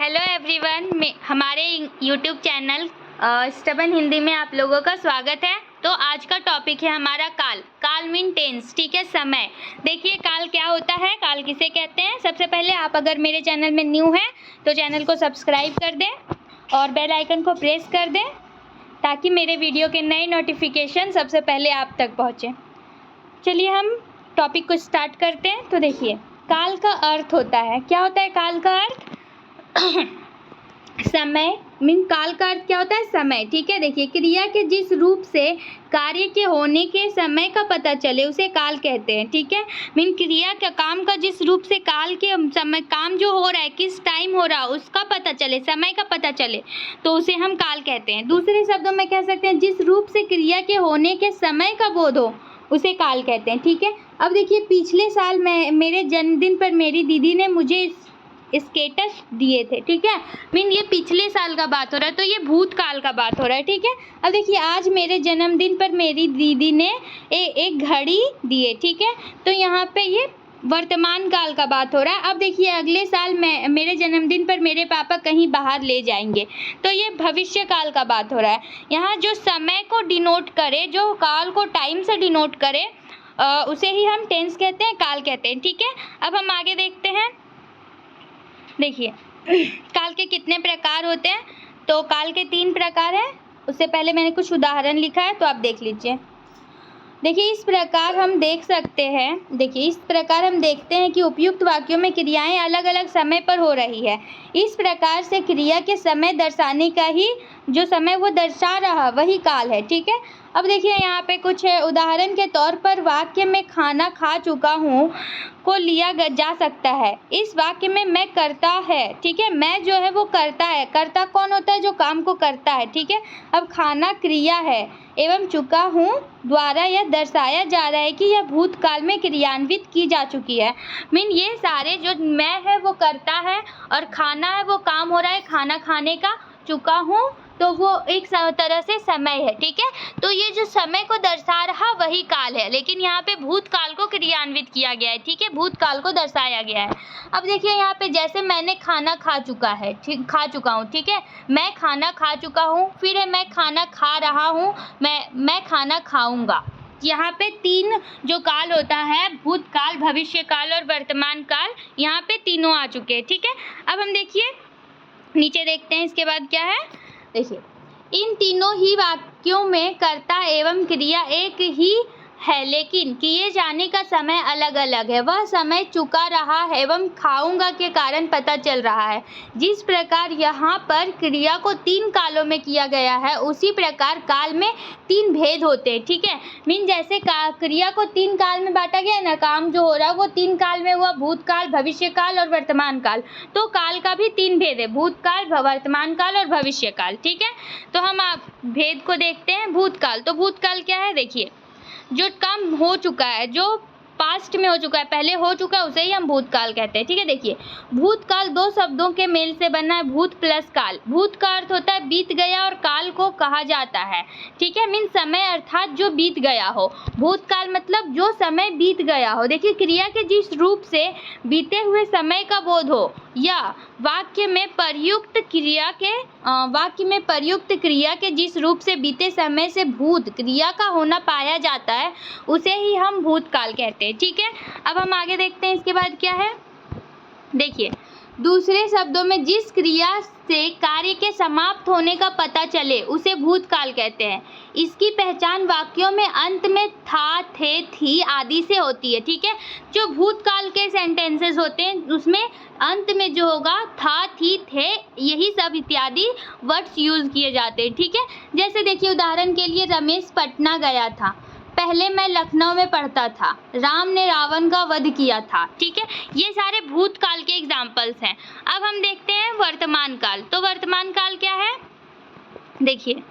Hello everyone, हमारे YouTube channel stubborn Hindi में आप लोगों का स्वागत है। तो आज का टॉपिक है हमारा काल मीन टेंस, ठीक है, समय। देखिए काल क्या होता है, काल किसे कहते हैं। सबसे पहले आप अगर मेरे चैनल में न्यू हैं तो चैनल को सब्सक्राइब कर दें और बेल आइकन को प्रेस कर दें ताकि मेरे वीडियो के नए नोटिफिकेशन सबसे पहले आप तक पहुँचें। चलिए हम टॉपिक को स्टार्ट करते हैं। तो देखिए काल का अर्थ होता है, क्या होता है काल का अर्थ? समय मीन काल का अर्थ क्या होता है? समय, ठीक है। देखिए क्रिया के जिस रूप से कार्य के होने के समय का पता चले उसे काल कहते हैं, ठीक है। मीन क्रिया का काम का जिस रूप से काल के समय काम जो हो रहा है, किस टाइम हो रहा है उसका पता चले, समय का पता चले तो उसे हम काल कहते हैं। दूसरे शब्दों में कह सकते हैं जिस रूप से क्रिया के होने के समय का बोध हो उसे काल कहते हैं, ठीक है। अब देखिए पिछले साल मेरे जन्मदिन पर मेरी दीदी ने मुझे स्केटस दिए थे, ठीक है। मीन ये पिछले साल का बात हो रहा है तो ये भूतकाल का बात हो रहा है, ठीक है। अब देखिए आज मेरे जन्मदिन पर मेरी दीदी ने एक घड़ी दिए, ठीक है। तो यहाँ पे ये वर्तमान काल का बात हो रहा है। अब देखिए अगले साल मेरे जन्मदिन पर मेरे पापा कहीं बाहर ले जाएंगे तो ये भविष्य काल का बात हो रहा है। यहाँ जो समय को डिनोट करे, जो काल को टाइम से डिनोट करे उसे ही हम टेंस कहते हैं, काल कहते हैं, ठीक है। अब हम आगे देखते हैं। देखिए काल के कितने प्रकार होते हैं? तो काल के 3 प्रकार हैं। उससे पहले मैंने कुछ उदाहरण लिखा है तो आप देख लीजिए। देखिए इस प्रकार हम देखते हैं कि उपयुक्त वाक्यों में क्रियाएं अलग अलग समय पर हो रही है। इस प्रकार से क्रिया के समय दर्शाने का ही जो समय वो दर्शा रहा वही काल है, ठीक है। अब देखिए यहाँ पे कुछ है। उदाहरण के तौर पर वाक्य में खाना खा चुका हूँ को लिया जा सकता है। इस वाक्य में मैं करता है, ठीक है। मैं जो है वो करता है। करता कौन होता है? जो काम को करता है, ठीक है। अब खाना क्रिया है एवं चुका हूँ द्वारा यह दर्शाया जा रहा है कि यह भूतकाल में क्रियान्वित की जा चुकी है। मीन ये सारे जो मैं है वो करता है और खाना है वो काम हो रहा है खाना खाने का, चुका हूँ तो वो एक तरह से समय है, ठीक है। तो ये जो समय को दर्शा रहा वही काल है, लेकिन यहाँ पे भूतकाल को क्रियान्वित किया गया है, ठीक है। भूतकाल को दर्शाया गया है। अब देखिए यहाँ पे जैसे मैंने खाना खा चुका हूँ, ठीक है। मैं खाना खा चुका हूँ, फिर है मैं खाना खा रहा हूँ, मैं खाना खाऊंगा। यहाँ पे 3 जो काल होता है, भूतकाल, भविष्य काल और वर्तमान काल, यहाँ पे तीनों आ चुके हैं, ठीक है। अब हम देखिए नीचे देखते हैं इसके बाद क्या है। देखिए इन तीनों ही वाक्यों में कर्ता एवं क्रिया एक ही है, लेकिन किए जाने का समय अलग अलग है। वह समय चुका रहा है एवं खाऊंगा के कारण पता चल रहा है। जिस प्रकार यहाँ पर क्रिया को 3 कालों में किया गया है उसी प्रकार काल में 3 भेद होते हैं, ठीक है। मीन जैसे क्रिया को 3 काल में बांटा गया है ना, काम जो हो रहा है वो 3 काल में हुआ, भूतकाल, भविष्य काल और वर्तमान काल। तो काल का भी 3 भेद है, भूतकाल, वर्तमान काल और भविष्य काल, ठीक है। तो हम भेद को देखते हैं। भूतकाल, तो भूतकाल क्या है? देखिए जो काम हो चुका है, जो पास्ट में हो चुका है, पहले हो चुका है, उसे ही हम भूतकाल कहते हैं, ठीक है। देखिए भूतकाल 2 शब्दों के मेल से बना है, भूत प्लस काल। भूत का अर्थ होता है बीत गया और काल को कहा जाता है, ठीक है। मीन समय अर्थात जो बीत गया हो। भूतकाल मतलब जो समय बीत गया हो। देखिए क्रिया के जिस रूप से बीते हुए समय का बोध हो या वाक्य में प्रयुक्त क्रिया के जिस रूप से बीते समय से भूत क्रिया का होना पाया जाता है उसे ही हम भूतकाल कहते हैं, ठीक है। अब हम आगे देखते हैं इसके बाद क्या है। देखिए दूसरे शब्दों में जिस क्रिया से कार्य के समाप्त होने का पता चले उसे भूतकाल कहते हैं। इसकी पहचान वाक्यों में अंत में था, थे, थी आदि से होती है, ठीक है। जो भूतकाल के सेंटेंसेस होते हैं उसमें अंत में जो होगा था, थी, थे, यही सब इत्यादि वर्ड्स यूज किए जाते हैं, ठीक है। जैसे देखिए उदाहरण के लिए रमेश पटना गया था, पहले मैं लखनऊ में पढ़ता था, राम ने रावण का वध किया था, ठीक है। ये सारे भूतकाल के एग्जाम्पल्स हैं। अब हम देखते हैं वर्तमान काल। तो वर्तमान काल क्या है? देखिए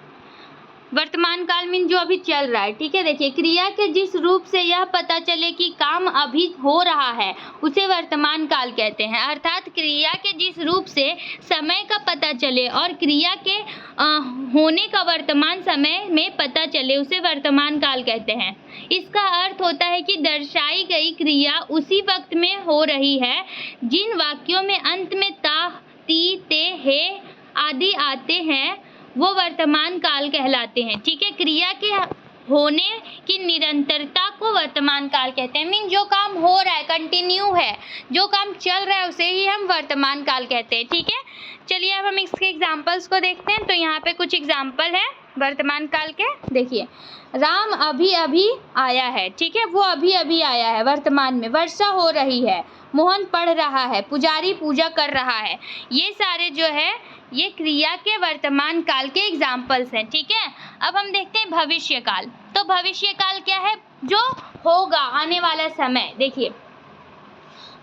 वर्तमान काल मीन जो अभी चल रहा है, ठीक है। देखिए क्रिया के जिस रूप से यह पता चले कि काम अभी हो रहा है उसे वर्तमान काल कहते हैं। अर्थात क्रिया के जिस रूप से समय का पता चले और क्रिया के होने का वर्तमान समय में पता चले उसे वर्तमान काल कहते हैं। इसका अर्थ होता है कि दर्शाई गई क्रिया उसी वक्त में हो रही है जिन वाक्यों में अंत में ता, ती, ते हे आदि आते हैं वो वर्तमान काल कहलाते हैं। ठीक है, क्रिया के होने की निरंतरता को वर्तमान काल कहते हैं। मीन जो काम हो रहा है, कंटिन्यू है, जो काम चल रहा है, उसे ही हम वर्तमान काल कहते हैं। ठीक है, चलिए अब हम इसके एग्जाम्पल्स को देखते हैं। तो यहाँ पे कुछ एग्जाम्पल है वर्तमान काल के। देखिए, राम अभी अभी आया है। ठीक है, वो अभी अभी आया है वर्तमान में। वर्षा हो रही है, मोहन पढ़ रहा है, पुजारी पूजा कर रहा है। ये सारे जो है ये क्रिया के वर्तमान काल के एग्जाम्पल्स हैं। ठीक है, अब हम देखते हैं भविष्य काल। तो भविष्य काल क्या है? जो होगा, आने वाला समय। देखिए,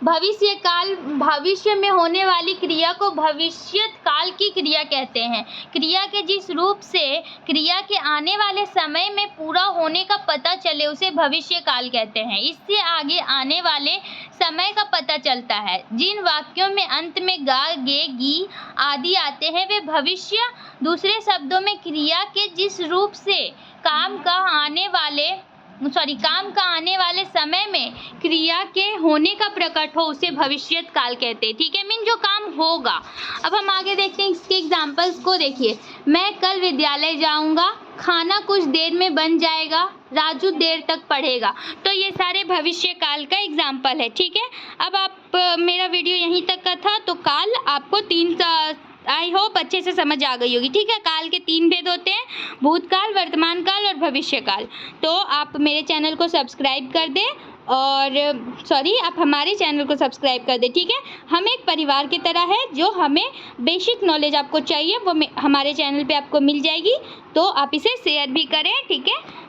भविष्य काल, भविष्य में होने वाली क्रिया को भविष्यत काल की क्रिया कहते हैं। क्रिया के जिस रूप से क्रिया के आने वाले समय में पूरा होने का पता चले उसे भविष्य काल कहते हैं। इससे आगे आने वाले समय का पता चलता है। जिन वाक्यों में अंत में गा, गे, गी आदि आते हैं वे भविष्य। दूसरे शब्दों में क्रिया के जिस रूप से काम का आने वाले समय में क्रिया के होने का प्रकट हो उसे भविष्यत काल कहते हैं। ठीक है, मीन जो काम होगा। अब हम आगे देखते हैं इसके एग्जाम्पल्स को। देखिए, मैं कल विद्यालय जाऊंगा, खाना कुछ देर में बन जाएगा, राजू देर तक पढ़ेगा। तो ये सारे भविष्य काल का एग्जाम्पल है। ठीक है, अब आप मेरा वीडियो यहीं तक का था। तो काल आपको आई होप अच्छे से समझ आ गई होगी। ठीक है, काल के 3 भेद होते हैं, भूतकाल, वर्तमान काल और भविष्य काल। तो आप मेरे चैनल को सब्सक्राइब कर दें आप हमारे चैनल को सब्सक्राइब कर दें। ठीक है, हम एक परिवार की तरह है, जो हमें बेसिक नॉलेज आपको चाहिए वो हमारे चैनल पे आपको मिल जाएगी। तो आप इसे शेयर भी करें। ठीक है।